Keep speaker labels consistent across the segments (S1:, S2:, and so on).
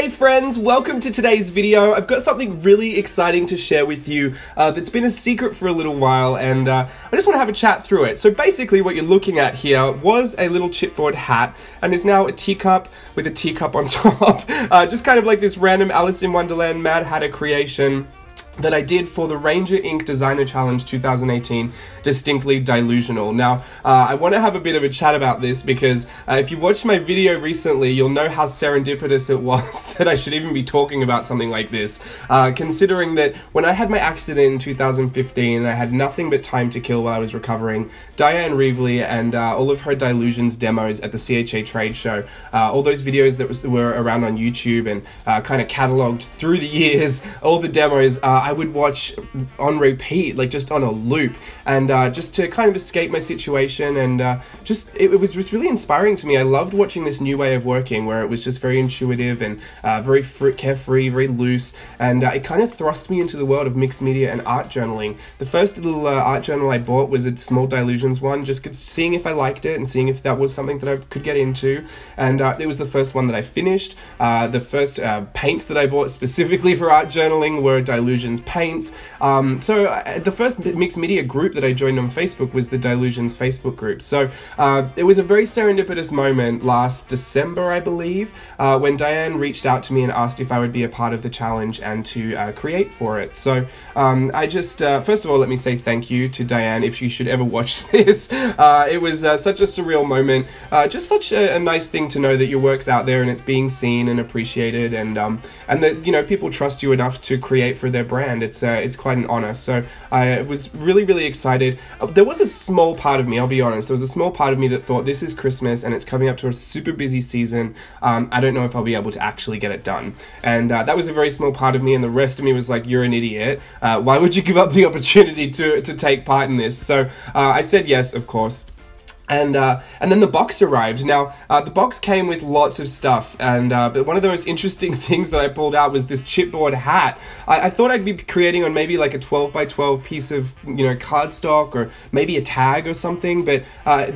S1: G'day friends, welcome to today's video. I've got something really exciting to share with you that's been a secret for a little while, and I just want to have a chat through it. So basically what you're looking at here was a little chipboard hat and is now a teacup with a teacup on top. Just kind of like this random Alice in Wonderland Mad Hatter creation that I did for the RangerInk Designer Challenge 2018, Distinctly Dylusional. Now, I want to have a bit of a chat about this because if you watched my video recently, you'll know how serendipitous it was that I should even be talking about something like this, considering that when I had my accident in 2015 and I had nothing but time to kill while I was recovering, Diane Reevely and all of her Dylusions demos at the CHA trade show, all those videos that were around on YouTube and kind of catalogued through the years, all the demos, I would watch on repeat, like just on a loop, and just to kind of escape my situation, and it was just really inspiring to me. I loved watching this new way of working where it was just very intuitive and very carefree, very loose, and it kind of thrust me into the world of mixed media and art journaling. The first little art journal I bought was a small Dylusions one, just seeing if I liked it and seeing if that was something that I could get into, and it was the first one that I finished. The first paints that I bought specifically for art journaling were Dylusions paints. The first mixed media group that I joined on Facebook was the Dylusions Facebook group. So it was a very serendipitous moment last December, I believe, when Diane reached out to me and asked if I would be a part of the challenge and to create for it. So I just, first of all, let me say thank you to Diane if you should ever watch this. It was such a surreal moment, just such a nice thing to know that your work's out there and it's being seen and appreciated, and that, you know, people trust you enough to create for their brand. It's quite an honor. So I was really excited. There was a small part of me, I'll be honest, there was a small part of me that thought, this is Christmas and it's coming up to a super busy season. I don't know if I'll be able to actually get it done. And that was a very small part of me, and the rest of me was like, you're an idiot. Why would you give up the opportunity to take part in this? So I said yes, of course. And then the box arrived. Now, the box came with lots of stuff, and but one of the most interesting things that I pulled out was this chipboard hat. I thought I'd be creating on maybe like a 12 by 12 piece of, you know, cardstock or maybe a tag or something, but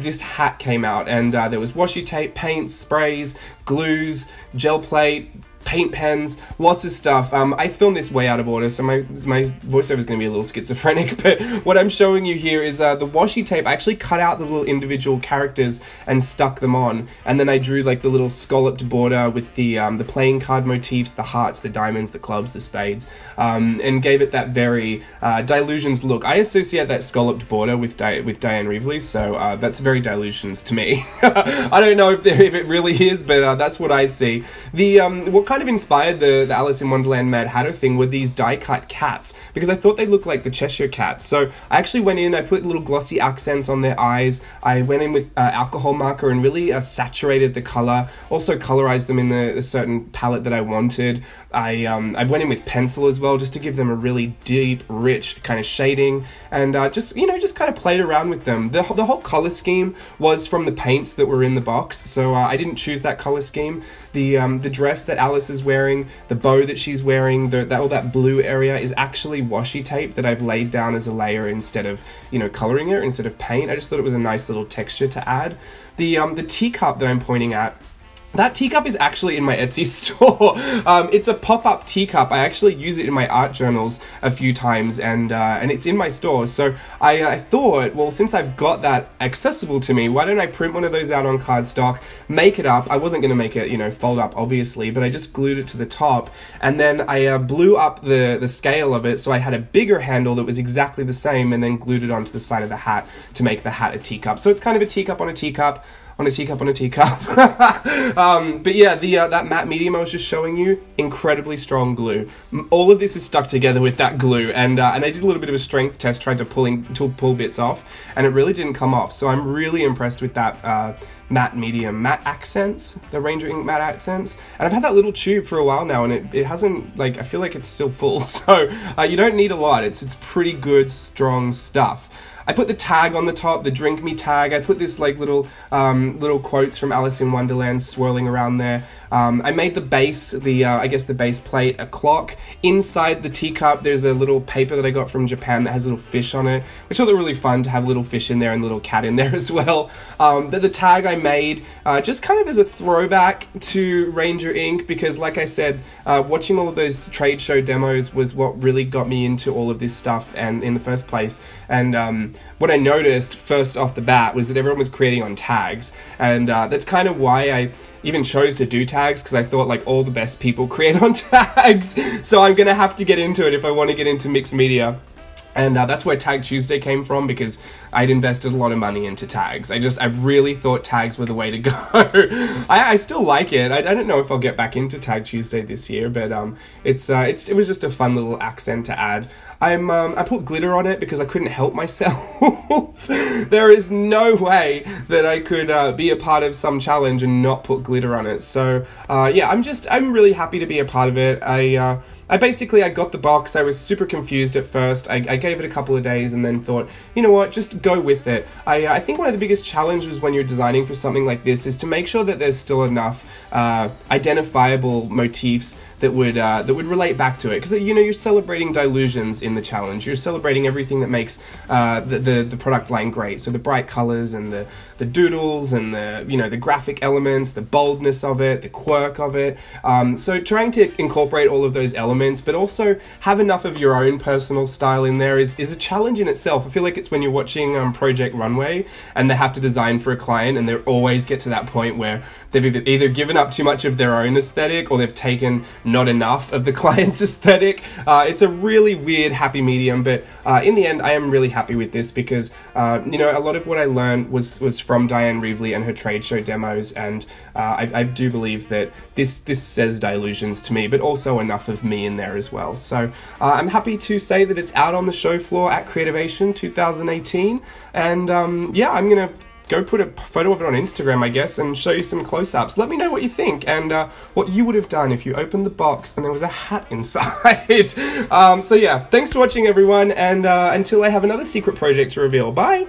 S1: this hat came out, and there was washi tape, paints, sprays, glues, gel plate, paint pens, lots of stuff. I filmed this way out of order, so my voiceover is going to be a little schizophrenic, but what I'm showing you here is the washi tape. I actually cut out the little individual characters and stuck them on, and then I drew like the little scalloped border with the playing card motifs, the hearts, the diamonds, the clubs, the spades, and gave it that very Dylusions look. I associate that scalloped border with Diane Reevely, so that's very Dylusions to me. I don't know if it really is, but that's what I see. What kind of inspired the Alice in Wonderland Mad Hatter thing were these die-cut cats, because I thought they looked like the Cheshire Cat. So I actually went in, I put little glossy accents on their eyes, I went in with alcohol marker and really saturated the color, also colorized them in the certain palette that I wanted. I went in with pencil as well, just to give them a really deep, rich kind of shading, and just kind of played around with them. The whole color scheme was from the paints that were in the box, so I didn't choose that color scheme. The dress that Alice is wearing, the bow that she's wearing, all that blue area is actually washi tape that I've laid down as a layer instead of, you know, coloring it, instead of paint. I just thought it was a nice little texture to add. The teacup that I'm pointing at, that teacup is actually in my Etsy store. It's a pop-up teacup. I actually use it in my art journals a few times, and it's in my store. So I thought, well, since I've got that accessible to me, why don't I print one of those out on cardstock, make it up. I wasn't going to make it, you know, fold up, obviously, but I just glued it to the top, and then I blew up the scale of it, so I had a bigger handle that was exactly the same, and then glued it onto the side of the hat to make the hat a teacup. So it's kind of a teacup on a teacup, on a teacup on a teacup. But yeah, that matte medium I was just showing you, incredibly strong glue. All of this is stuck together with that glue, and I did a little bit of a strength test, tried to pull bits off, and it really didn't come off. So I'm really impressed with that matte medium, matte accents, the RangerInk matte accents. And I've had that little tube for a while now, and it hasn't, like, I feel like it's still full. So you don't need a lot. It's pretty good, strong stuff. I put the tag on the top, the drink me tag. I put this like little quotes from Alice in Wonderland swirling around there. I made the base, I guess the base plate, a clock. Inside the teacup, there's a little paper that I got from Japan that has a little fish on it, which I thought really fun to have a little fish in there and a little cat in there as well. But the tag I made just kind of as a throwback to Ranger Inc. because, like I said, watching all of those trade show demos was what really got me into all of this stuff and in the first place. And what I noticed first off the bat was that everyone was creating on tags, and that's kind of why I even chose to do tags, because I thought like all the best people create on tags, so I'm gonna have to get into it if I want to get into mixed media. And that's where Tag Tuesday came from, because I'd invested a lot of money into tags. I really thought tags were the way to go. I still like it. I don't know if I'll get back into Tag Tuesday this year, but it was just a fun little accent to add. I put glitter on it because I couldn't help myself. There is no way that I could be a part of some challenge and not put glitter on it. So yeah, I'm really happy to be a part of it. I basically got the box. I was super confused at first. I gave it a couple of days and then thought, you know what, just go with it. I think one of the biggest challenges when you're designing for something like this is to make sure that there's still enough identifiable motifs that would relate back to it, because you know, you're celebrating Dylusions in the challenge. You're celebrating everything that makes the product line great. So the bright colors and the doodles and the graphic elements, the boldness of it, the quirk of it. So trying to incorporate all of those elements, but also have enough of your own personal style in there is a challenge in itself. I feel like it's when you're watching Project Runway and they have to design for a client, and they always get to that point where they've either given up too much of their own aesthetic or they've taken not enough of the client's aesthetic. It's a really weird happy medium, but in the end I am really happy with this because you know, a lot of what I learned was from Diane Reevely and her trade show demos, and I do believe that this says Dylusions to me, but also enough of me in there as well. So I'm happy to say that it's out on the show floor at Creativation 2018, and yeah, I'm gonna go put a photo of it on Instagram, I guess, and show you some close-ups. Let me know what you think and what you would have done if you opened the box and there was a hat inside. So yeah, thanks for watching, everyone, and until I have another secret project to reveal, bye!